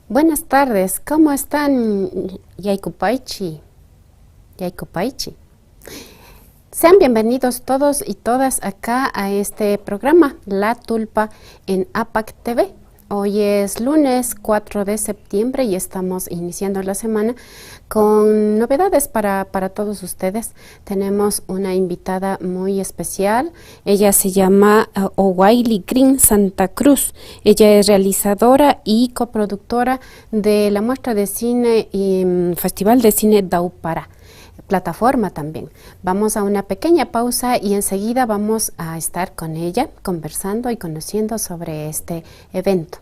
Buenas tardes, ¿cómo están? Yaikupaichi, Yaikupaichi. Sean bienvenidos todos y todas acá a este programa, La Tulpa en APAC TV. Hoy es lunes 4 de septiembre y estamos iniciando la semana con novedades para todos ustedes. Tenemos una invitada muy especial. Ella se llama Owaili Green Santa Cruz. Ella es realizadora y coproductora de la muestra de cine y Festival de Cine Daupara. Plataforma también. Vamos a una pequeña pausa y enseguida vamos a estar con ella conversando y conociendo sobre este evento.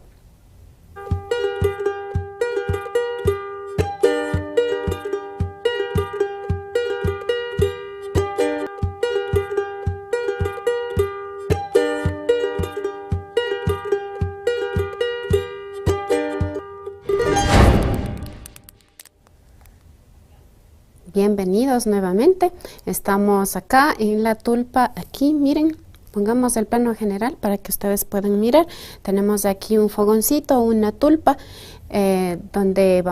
Bienvenidos nuevamente. Estamos acá en La Tulpa. Aquí, miren, pongamos el plano general para que ustedes puedan mirar. Tenemos aquí un fogoncito, una tulpa, donde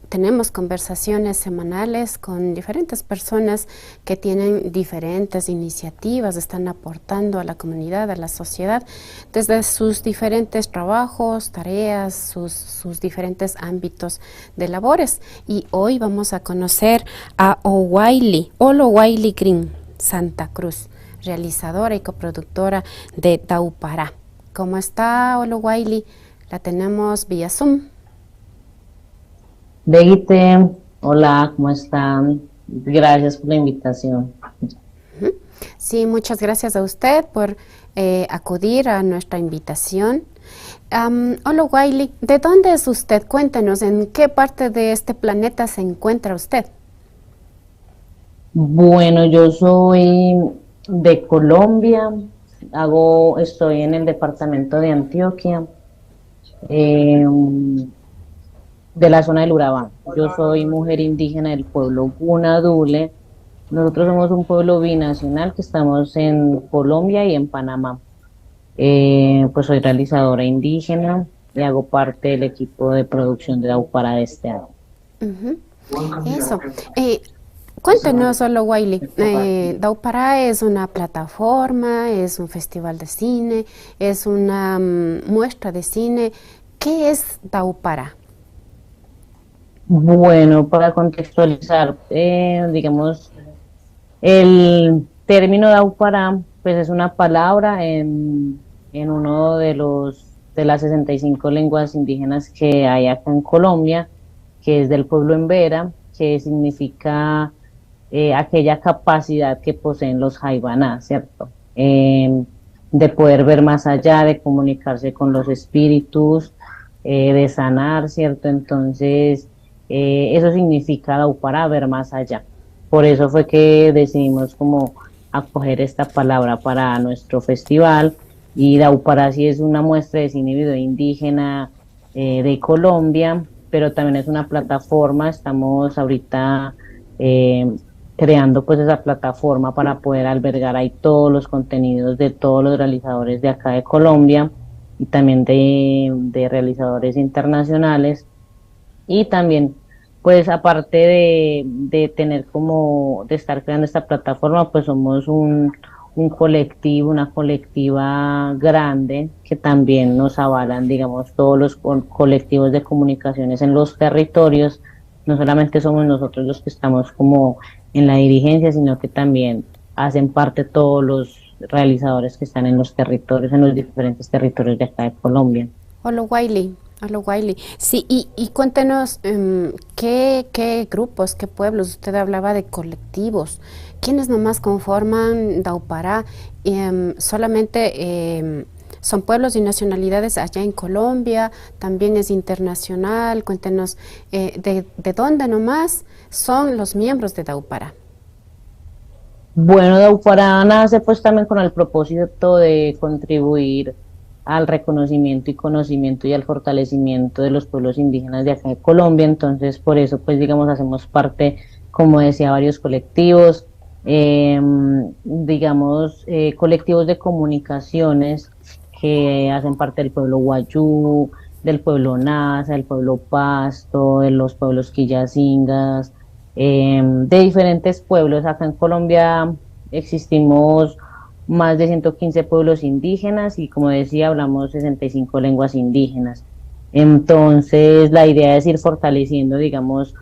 tenemos conversaciones semanales con diferentes personas que tienen diferentes iniciativas, están aportando a la comunidad, a la sociedad, desde sus diferentes trabajos, tareas, sus diferentes ámbitos de labores. Y hoy vamos a conocer a Owaili Green Santa Cruz, realizadora y coproductora de Daupara. ¿Cómo está Owaili? La tenemos vía Zoom. Deite, hola, ¿cómo están? Gracias por la invitación. Sí, muchas gracias a usted por acudir a nuestra invitación. Owaili, ¿de dónde es usted? Cuéntenos, ¿en qué parte de este planeta se encuentra usted? Bueno, yo soy de Colombia, estoy en el departamento de Antioquia, eh, de la zona del Urabá. Yo soy mujer indígena del pueblo Gunadule. Nosotros somos un pueblo binacional que estamos en Colombia y en Panamá. Pues soy realizadora indígena y hago parte del equipo de producción de Daupara de este año. Eso. Cuéntenos, Owaili, Daupara es una plataforma, es un festival de cine, es una muestra de cine. ¿Qué es Daupara? Bueno, para contextualizar, digamos, el término Daupara, pues es una palabra en uno de las 65 lenguas indígenas que hay acá en Colombia, que es del pueblo Embera, que significa aquella capacidad que poseen los Jaibaná, ¿cierto? De poder ver más allá, de comunicarse con los espíritus, de sanar, ¿cierto? Entonces, eso significa Daupara, ver más allá. Por eso fue que decidimos como acoger esta palabra para nuestro festival, y Daupara sí es una muestra de cine y video indígena de Colombia, pero también es una plataforma. Estamos ahorita creando pues esa plataforma para poder albergar ahí todos los contenidos de todos los realizadores de acá de Colombia y también de realizadores internacionales. Y también, pues aparte de tener como, de estar creando esta plataforma, pues somos un colectivo, una colectiva grande que también nos avalan, digamos, todos los colectivos de comunicaciones en los territorios. No solamente somos nosotros los que estamos como en la dirigencia, sino que también hacen parte todos los realizadores que están en los territorios, en los diferentes territorios de acá de Colombia. Owaili, sí, y cuéntenos qué grupos, qué pueblos. Usted hablaba de colectivos. ¿Quiénes nomás conforman Daupara? Solamente son pueblos y nacionalidades allá en Colombia, también es internacional. Cuéntenos de dónde nomás son los miembros de Daupara. Bueno, Daupara nace pues también con el propósito de contribuir al reconocimiento y conocimiento y al fortalecimiento de los pueblos indígenas de acá de Colombia. Entonces, por eso, pues, digamos, hacemos parte, como decía, varios colectivos, digamos, colectivos de comunicaciones que hacen parte del pueblo Wayuu, del pueblo Nasa, del pueblo Pasto, de los pueblos Quillacingas, de diferentes pueblos. Acá en Colombia existimos más de 115 pueblos indígenas y como decía, hablamos 65 lenguas indígenas. Entonces, la idea es ir fortaleciendo, digamos,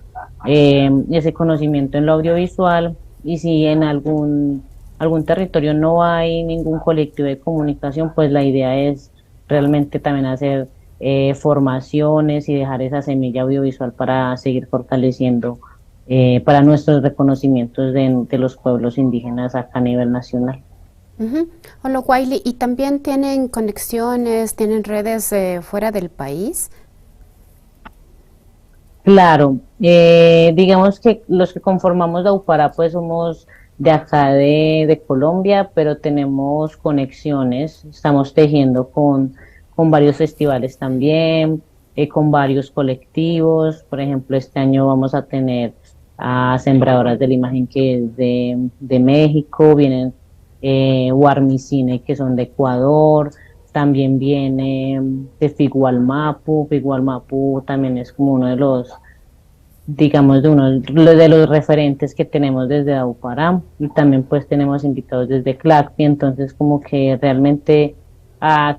ese conocimiento en lo audiovisual y si en algún territorio no hay ningún colectivo de comunicación, pues la idea es realmente también hacer formaciones y dejar esa semilla audiovisual para seguir fortaleciendo para nuestros reconocimientos de los pueblos indígenas acá a nivel nacional. Ujú. Ologuayli, ¿y también tienen conexiones, tienen redes fuera del país? Claro, digamos que los que conformamos la UPARA pues somos de acá de Colombia, pero tenemos conexiones, estamos tejiendo con varios festivales también, con varios colectivos, por ejemplo, este año vamos a tener a Sembradoras de la Imagen que es de México, vienen Warmicine que son de Ecuador, también viene de Figualmapu. Figualmapu también es como uno de los, digamos, de los referentes que tenemos desde Aupará. Y también pues tenemos invitados desde CLACPI. Entonces como que realmente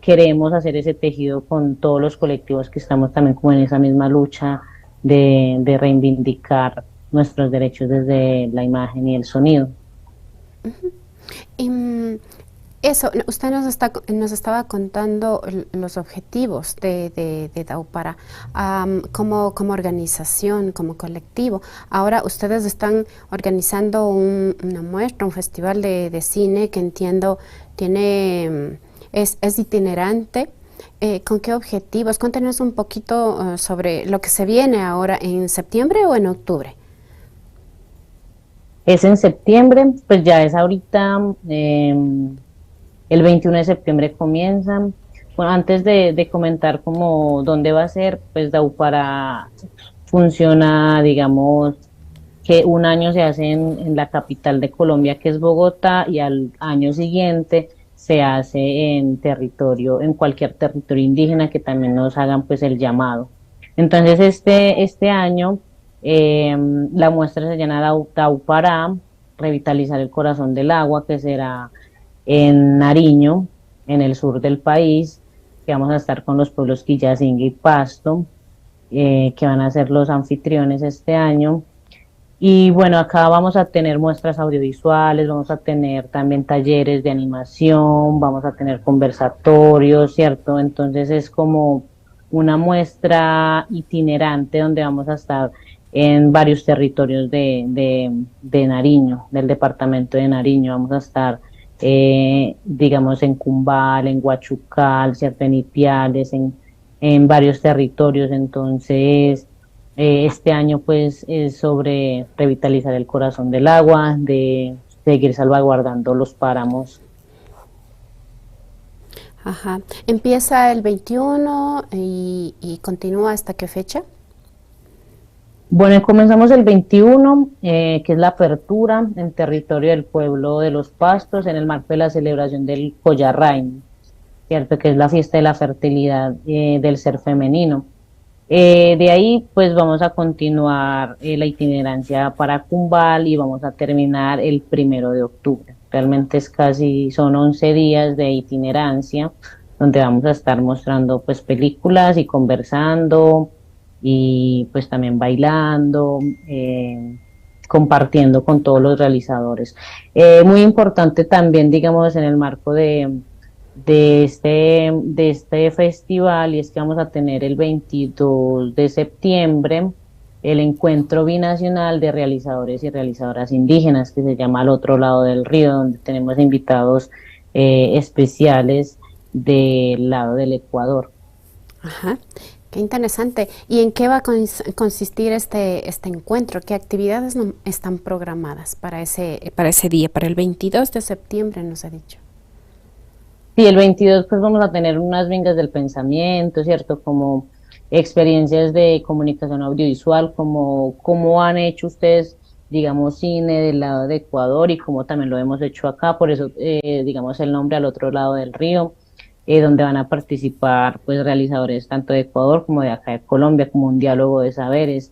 queremos hacer ese tejido con todos los colectivos que estamos también como en esa misma lucha de reivindicar nuestros derechos desde la imagen y el sonido. Y, eso, usted nos estaba contando los objetivos de Daupara como organización, como colectivo. Ahora ustedes están organizando una muestra, un festival de cine que entiendo es itinerante. ¿Con qué objetivos? Cuéntenos un poquito sobre lo que se viene ahora en septiembre o en octubre. Es en septiembre, pues ya es ahorita. El 21 de septiembre comienzan. Bueno, antes de comentar cómo dónde va a ser, pues Daupara funciona, digamos, que un año se hace en la capital de Colombia, que es Bogotá, y al año siguiente se hace en cualquier territorio indígena que también nos hagan pues el llamado. Entonces, este año la muestra se llama Daupara, revitalizar el corazón del agua, que será en Nariño, en el sur del país, que vamos a estar con los pueblos Quillacinga y Pasto, que van a ser los anfitriones este año. Y bueno, acá vamos a tener muestras audiovisuales, vamos a tener también talleres de animación, vamos a tener conversatorios, ¿cierto? Entonces es como una muestra itinerante donde vamos a estar en varios territorios de Nariño, del departamento de Nariño. Vamos a estar, digamos, en Cumbal, en Huachucal, ¿cierto? En Ipiales, en varios territorios. Entonces este año pues es sobre revitalizar el corazón del agua, de seguir salvaguardando los páramos. Ajá. Empieza el 21 y continúa hasta qué fecha. Bueno, comenzamos el 21, que es la apertura en territorio del pueblo de los Pastos, en el marco de la celebración del Collarrain, ¿cierto? Que es la fiesta de la fertilidad del ser femenino. De ahí, pues vamos a continuar la itinerancia para Cumbal y vamos a terminar el 1 de octubre. Realmente son 11 días de itinerancia donde vamos a estar mostrando pues películas y conversando y pues también bailando, compartiendo con todos los realizadores. Muy importante también, digamos, en el marco de este festival, y es que vamos a tener el 22 de septiembre el encuentro binacional de realizadores y realizadoras indígenas, que se llama Al Otro Lado del Río, donde tenemos invitados especiales del lado del Ecuador. Ajá. Qué interesante. ¿Y en qué va a consistir este encuentro? ¿Qué actividades están programadas para ese día, para el 22 de septiembre, nos ha dicho? Sí, el 22 pues vamos a tener unas vingas del pensamiento, ¿cierto? Como experiencias de comunicación audiovisual, como cómo han hecho ustedes, digamos, cine del lado de Ecuador y cómo también lo hemos hecho acá, por eso, digamos, el nombre Al Otro Lado del Río. donde van a participar pues realizadores tanto de Ecuador como de acá de Colombia, como un diálogo de saberes.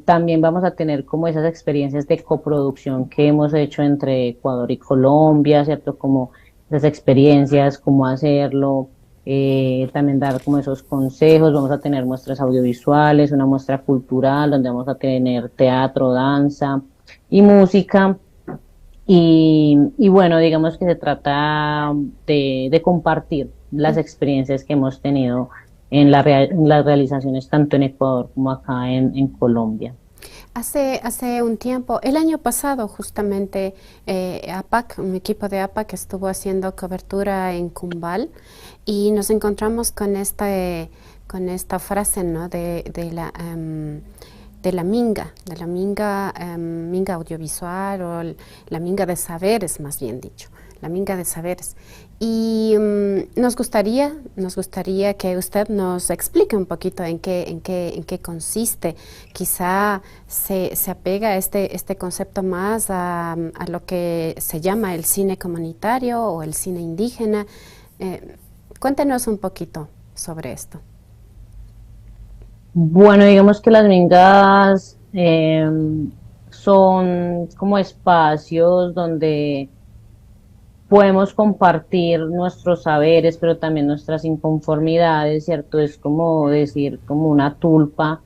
También vamos a tener como esas experiencias de coproducción que hemos hecho entre Ecuador y Colombia, ¿cierto? Como esas experiencias, cómo hacerlo, también dar como esos consejos. Vamos a tener muestras audiovisuales, una muestra cultural donde vamos a tener teatro, danza y música. Y bueno, digamos que se trata de compartir las experiencias que hemos tenido en las realizaciones tanto en Ecuador como acá en Colombia. Hace un tiempo, el año pasado justamente, APAC, mi equipo de APAC estuvo haciendo cobertura en Cumbal y nos encontramos con esta frase, ¿no? De la minga, minga audiovisual o la minga de saberes, más bien dicho, la minga de saberes. Y nos gustaría que usted nos explique un poquito en qué consiste. Quizá se apega este concepto más a lo que se llama el cine comunitario o el cine indígena. Cuéntenos un poquito sobre esto. Bueno, digamos que las mingas son como espacios donde podemos compartir nuestros saberes, pero también nuestras inconformidades, ¿cierto? Es como decir, como una tulpa.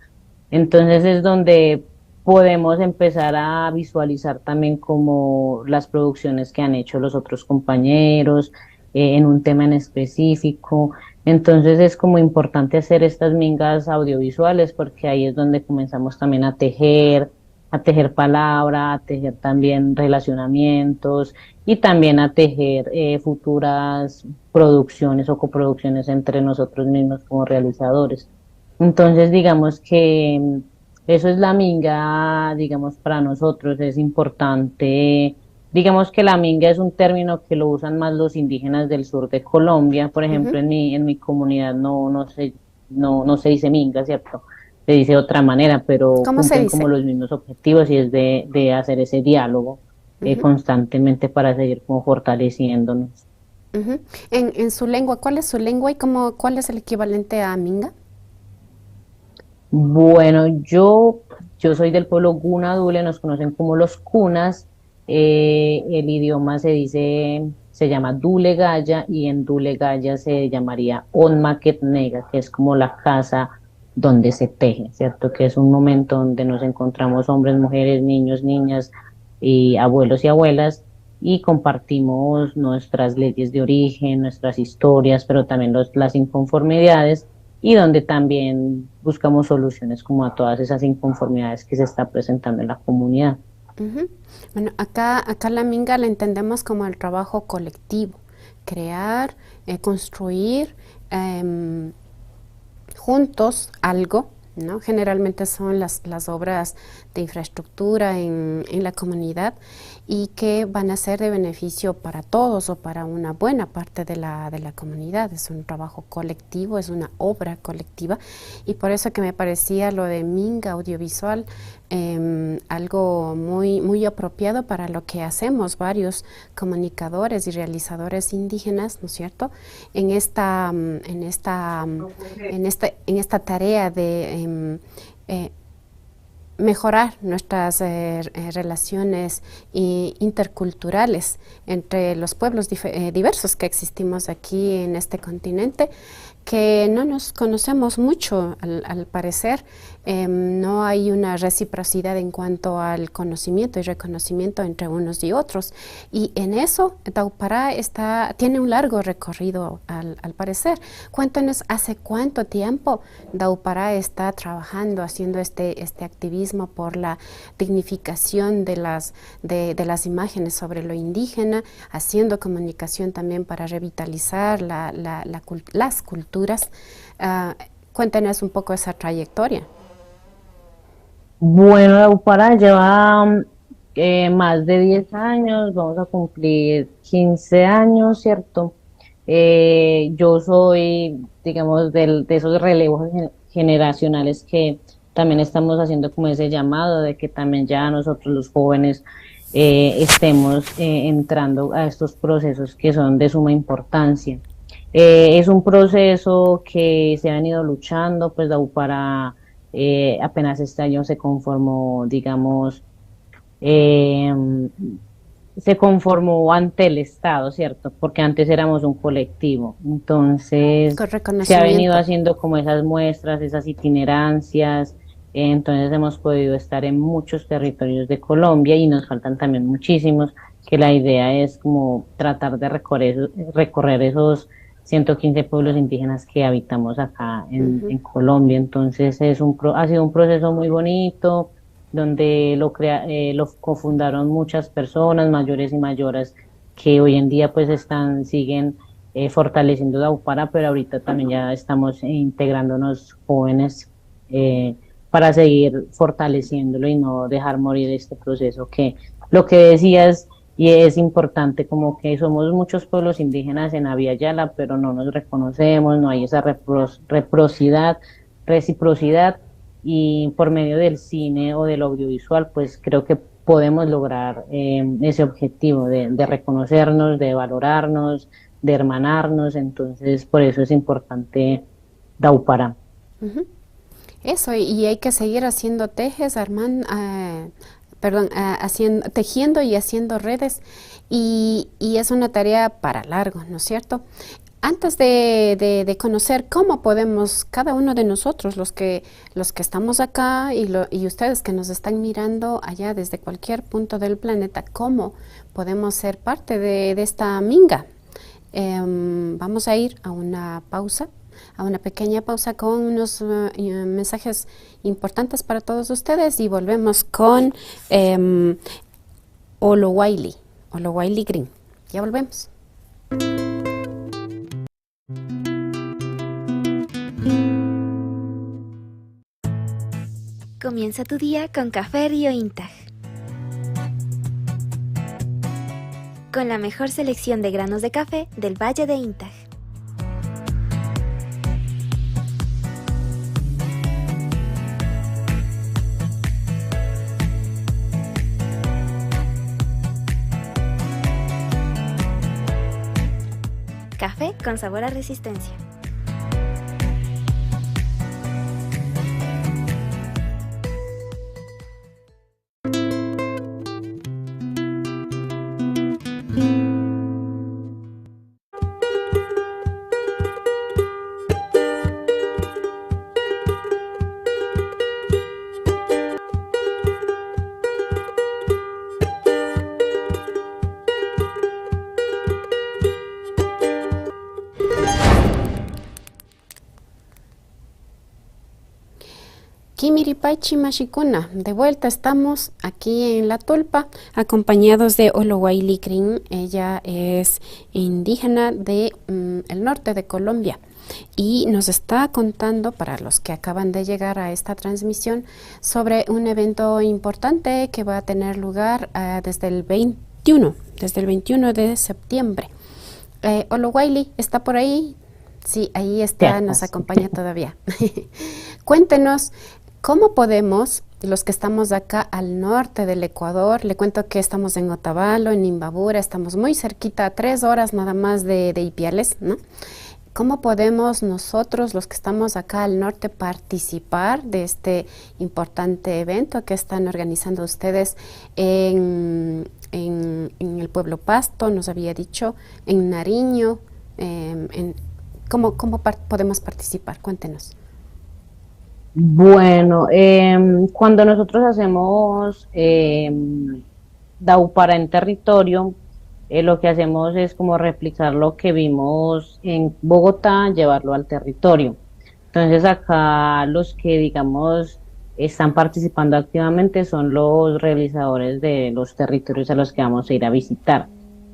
Entonces es donde podemos empezar a visualizar también como las producciones que han hecho los otros compañeros en un tema en específico. Entonces es como importante hacer estas mingas audiovisuales porque ahí es donde comenzamos también a tejer palabra, a tejer también relacionamientos y también a tejer futuras producciones o coproducciones entre nosotros mismos como realizadores. Entonces, digamos que eso es la minga, digamos, para nosotros es importante. Digamos que la minga es un término que lo usan más los indígenas del sur de Colombia. Por ejemplo, Ujú. en mi comunidad no se dice minga, ¿cierto? Se dice de otra manera, pero ¿Cómo se cumplen como dice? los mismos objetivos y es de hacer ese diálogo Ujú, constantemente para seguir como fortaleciéndonos. ujú. En su lengua, ¿cuál es su lengua y cuál es el equivalente a minga? Bueno, yo soy del pueblo Guna Dule, nos conocen como los Cunas. El idioma se llama Dule Gaya y en Dule Gaya se llamaría Onmaket Nega, que es como la casa donde se teje, ¿cierto? Que es un momento donde nos encontramos hombres, mujeres, niños, niñas y abuelos y abuelas y compartimos nuestras leyes de origen, nuestras historias, pero también las inconformidades y donde también buscamos soluciones como a todas esas inconformidades que se está presentando en la comunidad. Ujú. Bueno, acá la minga la entendemos como el trabajo colectivo, crear, construir juntos algo, ¿no? Generalmente son las obras de infraestructura en la comunidad y que van a ser de beneficio para todos o para una buena parte de la comunidad. Es un trabajo colectivo, es una obra colectiva y por eso que me parecía lo de Minga audiovisual algo muy apropiado para lo que hacemos varios comunicadores y realizadores indígenas, ¿no es cierto? En esta tarea de mejorar nuestras relaciones interculturales entre los pueblos diversos que existimos aquí en este continente, que no nos conocemos mucho al parecer. No hay una reciprocidad en cuanto al conocimiento y reconocimiento entre unos y otros. Y en eso Taupará tiene un largo recorrido al parecer. Cuéntanos, ¿hace cuánto tiempo Taupará está trabajando, haciendo este activismo por la dignificación de las imágenes sobre lo indígena, haciendo comunicación también para revitalizar las culturas? Cuéntanos un poco esa trayectoria. Bueno, la UPARA lleva más de 10 años, vamos a cumplir 15 años, ¿cierto? Yo soy, digamos, de esos relevos generacionales que también estamos haciendo como ese llamado de que también ya nosotros los jóvenes estemos entrando a estos procesos que son de suma importancia. Es un proceso que se ha venido luchando, pues Daupara apenas este año se conformó, digamos, eh, se conformó ante el Estado, ¿cierto? Porque antes éramos un colectivo. Entonces, Con se ha venido reconocimiento. haciendo como esas muestras, esas itinerancias. Entonces, hemos podido estar en muchos territorios de Colombia y nos faltan también muchísimos, que la idea es como tratar de recorrer esos 115 pueblos indígenas que habitamos acá Ujú. en Colombia. Entonces, ha sido un proceso muy bonito donde lo cofundaron muchas personas, mayores y mayoras, que hoy en día pues siguen fortaleciendo Daupara, pero ahorita también ya estamos integrándonos jóvenes eh, para seguir fortaleciéndolo y no dejar morir este proceso que lo que decías y es importante, como que somos muchos pueblos indígenas en Yala, pero no nos reconocemos, no hay esa reciprocidad, y por medio del cine o del audiovisual, pues creo que podemos lograr ese objetivo de reconocernos, de valorarnos, de hermanarnos. Entonces por eso es importante Daupara. Ujú. Eso, y hay que seguir haciendo tejes, perdón, tejiendo y haciendo redes, y es una tarea para largo, ¿no es cierto? Antes de conocer cómo podemos, cada uno de nosotros, los que estamos acá y ustedes que nos están mirando allá desde cualquier punto del planeta, cómo podemos ser parte de esta minga. Vamos a ir a una pequeña pausa con unos mensajes importantes para todos ustedes y volvemos con Olo Wiley Green. Ya volvemos. Comienza tu día con Café Río Intag. Con la mejor selección de granos de café del Valle de Intag. Café con sabor a resistencia. Kimiripachi Mashikuna, de vuelta estamos aquí en La Tulpa, acompañados de Olowaili Green. Ella es indígena de el norte de Colombia y nos está contando, para los que acaban de llegar a esta transmisión, sobre un evento importante que va a tener lugar desde el 21 de septiembre. Olowaili, ¿está por ahí? Sí, ahí está, nos acompaña todavía. Cuéntenos, ¿cómo podemos, los que estamos acá al norte del Ecuador, le cuento que estamos en Otavalo, en Imbabura, estamos muy cerquita, a 3 horas nada más de Ipiales, ¿no? ¿Cómo podemos nosotros, los que estamos acá al norte, participar de este importante evento que están organizando ustedes en el pueblo Pasto, nos había dicho, en Nariño? ¿Cómo podemos participar? Cuéntenos. Bueno, cuando nosotros hacemos Daupara en territorio, lo que hacemos es como replicar lo que vimos en Bogotá, llevarlo al territorio. Entonces acá los que, digamos, están participando activamente son los realizadores de los territorios a los que vamos a ir a visitar.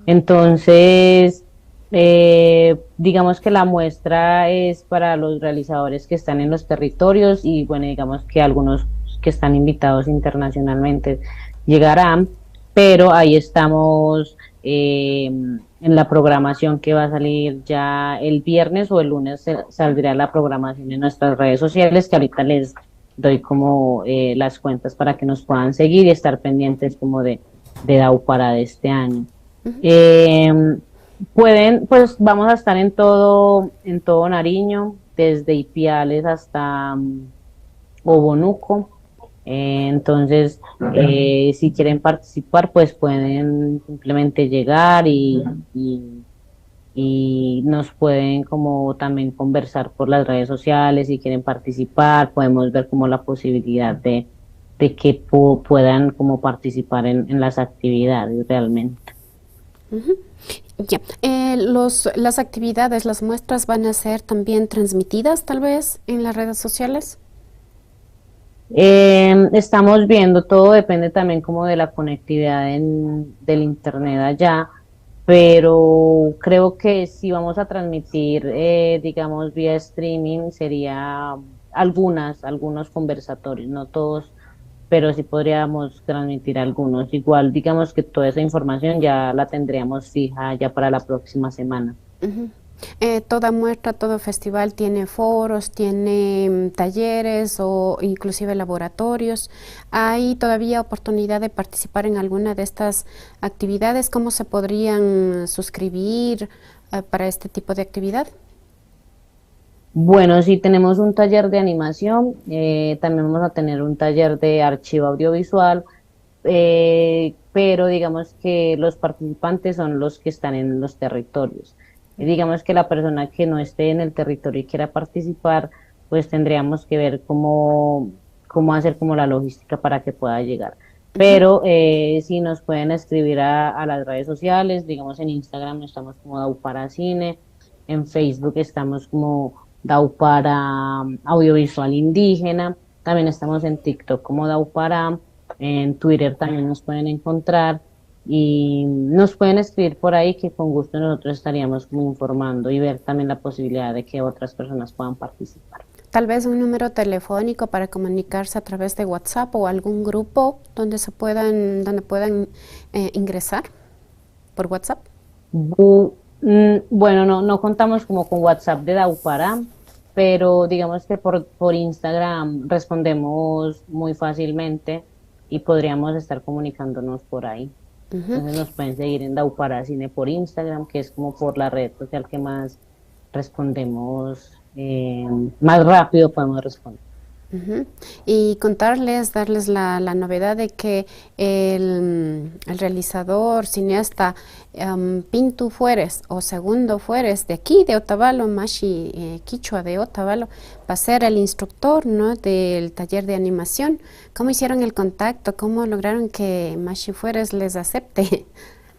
Entonces, digamos que la muestra es para los realizadores que están en los territorios y bueno, digamos que algunos que están invitados internacionalmente llegarán, pero ahí estamos en la programación que va a salir ya el viernes o el lunes. Saldrá la programación en nuestras redes sociales, que ahorita les doy como las cuentas para que nos puedan seguir y estar pendientes como de Daupara de este año. Ujú. Eh, Pueden, pues vamos a estar en todo Nariño, desde Ipiales hasta Obonuco. Entonces, si quieren participar, pues pueden simplemente llegar y nos pueden como también conversar por las redes sociales. Si quieren participar, podemos ver como la posibilidad de que puedan como participar en las actividades realmente. Ya. Las actividades, las muestras van a ser también transmitidas tal vez en las redes sociales. Estamos viendo, todo depende también como de la conectividad del internet allá, pero creo que si vamos a transmitir, digamos, vía streaming, sería algunos conversatorios, no todos, pero sí podríamos transmitir algunos. Igual, digamos que toda esa información ya la tendríamos fija ya para la próxima semana. Ujú. Toda muestra, todo festival tiene foros, tiene talleres o inclusive laboratorios. ¿Hay todavía oportunidad de participar en alguna de estas actividades? ¿Cómo se podrían suscribir para este tipo de actividad? Bueno, sí, tenemos un taller de animación, también vamos a tener un taller de archivo audiovisual, pero digamos que los participantes son los que están en los territorios. Y digamos que la persona que no esté en el territorio y quiera participar, pues tendríamos que ver cómo hacer como la logística para que pueda llegar. Ujú. Pero si nos pueden escribir a las redes sociales, digamos en Instagram estamos como Daupara Cine, en Facebook estamos como Daupara Audiovisual Indígena, también estamos en TikTok como Daupara, en Twitter también nos pueden encontrar y nos pueden escribir por ahí que con gusto nosotros estaríamos como informando y ver también la posibilidad de que otras personas puedan participar. Tal vez un número telefónico para comunicarse a través de WhatsApp o algún grupo donde puedan ingresar por WhatsApp. Bueno, no contamos como con WhatsApp de Daupara, pero digamos que por Instagram respondemos muy fácilmente y podríamos estar comunicándonos por ahí. Ujú. Entonces nos pueden seguir en Daupara Cine por Instagram, que es como por la red social que más respondemos, más rápido podemos responder. Ujú. Y darles la novedad de que el realizador, cineasta Pintu Fueres o Segundo Fueres de aquí, de Otavalo, Mashi Quichua de Otavalo, va a ser el instructor, ¿no?, del taller de animación. ¿Cómo hicieron el contacto? ¿Cómo lograron que Mashi Fueres les acepte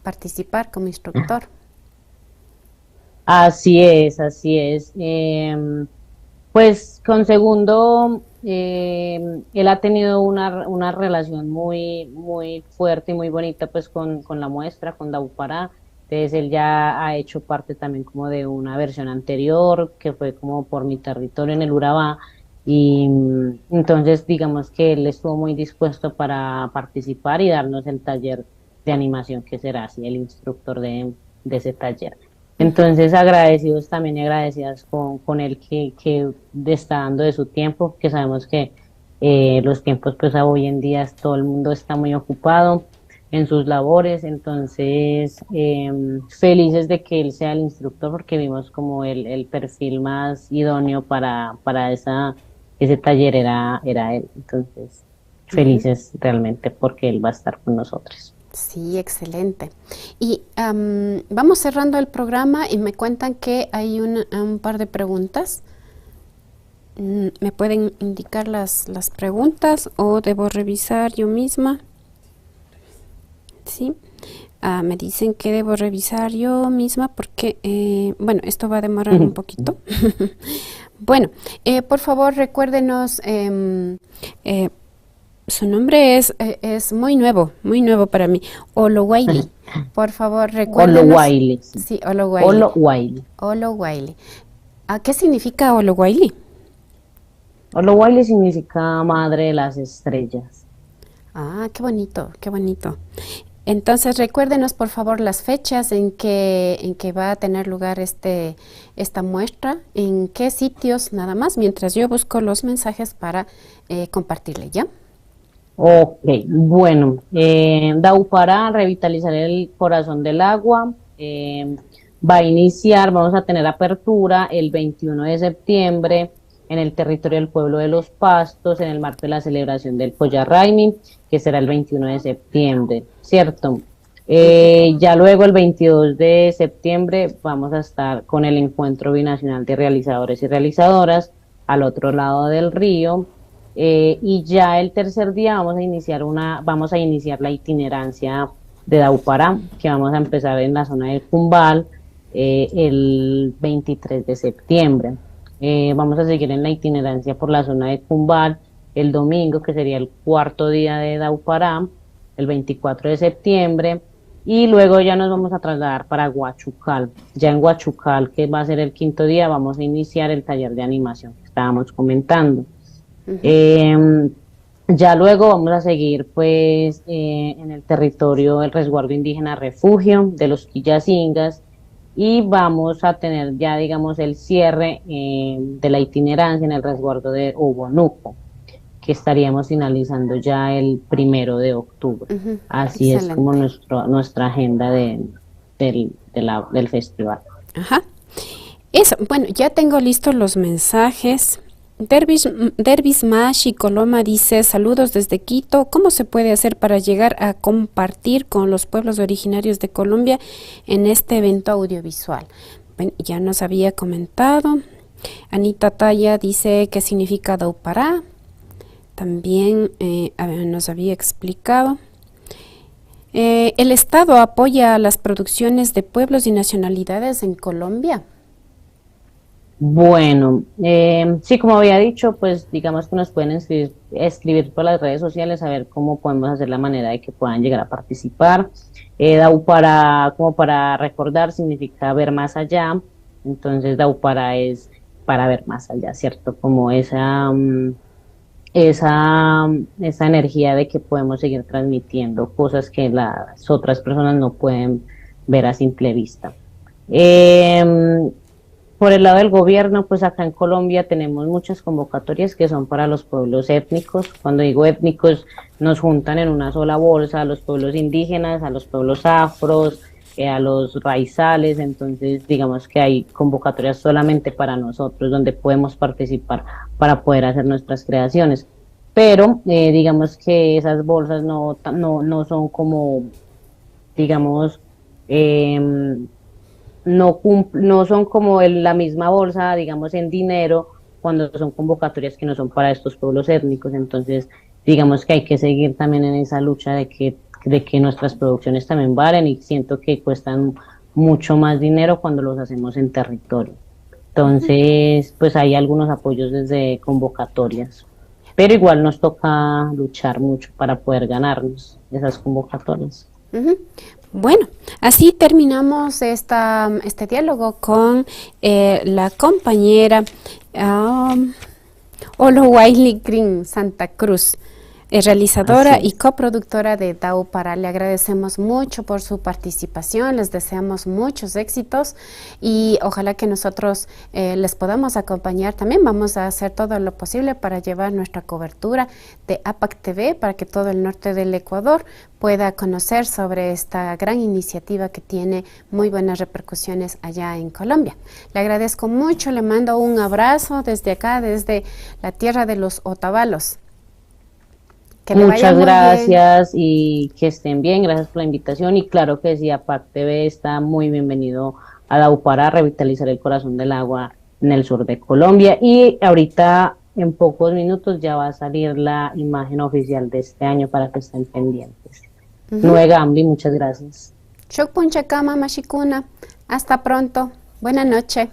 participar como instructor? Así es, así es. Pues con Segundo, él ha tenido una relación muy fuerte y muy bonita pues con la muestra, con Daupara. Entonces él ya ha hecho parte también como de una versión anterior que fue como por mi territorio en el Urabá. Y entonces digamos que él estuvo muy dispuesto para participar y darnos el taller de animación que será así el instructor de ese taller. Ujú. Entonces, agradecidos también y agradecidas con él que está dando de su tiempo, que sabemos que los tiempos, pues hoy en día todo el mundo está muy ocupado en sus labores, entonces felices de que él sea el instructor porque vimos como el perfil más idóneo para ese taller era él, entonces Ujú. felices realmente porque él va a estar con nosotros. Sí, excelente. Y vamos cerrando el programa y me cuentan que hay un par de preguntas. ¿Me pueden indicar las preguntas o debo revisar yo misma? Sí. Me dicen que debo revisar yo misma porque, bueno, esto va a demorar un poquito. Bueno, por favor recuérdenos, su nombre es muy nuevo para mí. Olo Wiley. Por favor, Olo recuérdenos. Wiley, sí. Sí, Olo Wiley. Olo Wiley. Olo Wiley. ¿Qué significa Olo Wiley? Olowaile significa madre de las estrellas. Qué bonito, qué bonito. Entonces, recuérdenos por favor las fechas en que va a tener lugar esta muestra, en qué sitios nada más, mientras yo busco los mensajes para compartirle, ¿ya? Ok, bueno, Daupara, revitalizar el corazón del agua. va a iniciar, vamos a tener apertura el 21 de septiembre en el territorio del pueblo de Los Pastos, en el marco de la celebración del Collarraimi, que será el 21 de septiembre, ¿cierto? Ya luego el 22 de septiembre vamos a estar con el Encuentro Binacional de Realizadores y Realizadoras al otro lado del río, y ya el tercer día vamos a iniciar la itinerancia de Daupará, que vamos a empezar en la zona de Cumbal el 23 de septiembre. Vamos a seguir en la itinerancia por la zona de Cumbal el domingo, que sería el cuarto día de Daupará, el 24 de septiembre, y luego ya nos vamos a trasladar para Huachucal. Ya en Huachucal, que va a ser el quinto día, vamos a iniciar el taller de animación que estábamos comentando. Ya luego vamos a seguir pues en el territorio del resguardo indígena refugio de los Quillacingas, y vamos a tener ya digamos el cierre de la itinerancia en el resguardo de Obonuco, que estaríamos finalizando ya el 1 de octubre. Así Excelente. es como nuestra agenda del festival. Ajá. Eso, bueno, ya tengo listos los mensajes. Dervis Mashi Coloma dice, saludos desde Quito, ¿cómo se puede hacer para llegar a compartir con los pueblos originarios de Colombia en este evento audiovisual? Bueno, ya nos había comentado. Anita Taya dice, ¿qué significa Daupará? También nos había explicado. ¿El Estado apoya las producciones de pueblos y nacionalidades en Colombia? Bueno, sí, como había dicho, pues digamos que nos pueden escribir por las redes sociales a ver cómo podemos hacer la manera de que puedan llegar a participar. Daupará, como para recordar, significa ver más allá. Entonces Daupará es para ver más allá, ¿cierto? Como esa energía de que podemos seguir transmitiendo cosas que las otras personas no pueden ver a simple vista. Por el lado del gobierno, pues acá en Colombia tenemos muchas convocatorias que son para los pueblos étnicos. Cuando digo étnicos, nos juntan en una sola bolsa a los pueblos indígenas, a los pueblos afros, a los raizales. Entonces digamos que hay convocatorias solamente para nosotros donde podemos participar para poder hacer nuestras creaciones. Pero digamos que esas bolsas no son como, digamos, no son como la misma bolsa, digamos, en dinero, cuando son convocatorias que no son para estos pueblos étnicos. Entonces, digamos que hay que seguir también en esa lucha de que nuestras producciones también valen, y siento que cuestan mucho más dinero cuando los hacemos en territorio. Entonces, pues hay algunos apoyos desde convocatorias, pero igual nos toca luchar mucho para poder ganarnos esas convocatorias. Bueno, así terminamos este diálogo con la compañera Olowaili Green Santa Cruz, realizadora y coproductora de Daupará. Le agradecemos mucho por su participación, les deseamos muchos éxitos y ojalá que nosotros les podamos acompañar también. Vamos a hacer todo lo posible para llevar nuestra cobertura de APAC TV para que todo el norte del Ecuador pueda conocer sobre esta gran iniciativa que tiene muy buenas repercusiones allá en Colombia. Le agradezco mucho, le mando un abrazo desde acá, desde la tierra de los Otavalos. Muchas gracias y que estén bien, gracias por la invitación, y claro que sí, APAC TV está muy bienvenido a Daupará, a revitalizar el corazón del agua en el sur de Colombia. Y ahorita en pocos minutos ya va a salir la imagen oficial de este año para que estén pendientes. Nueva Gambi, muchas gracias. Shukpun Chakama Mashikuna, hasta pronto, buena noche.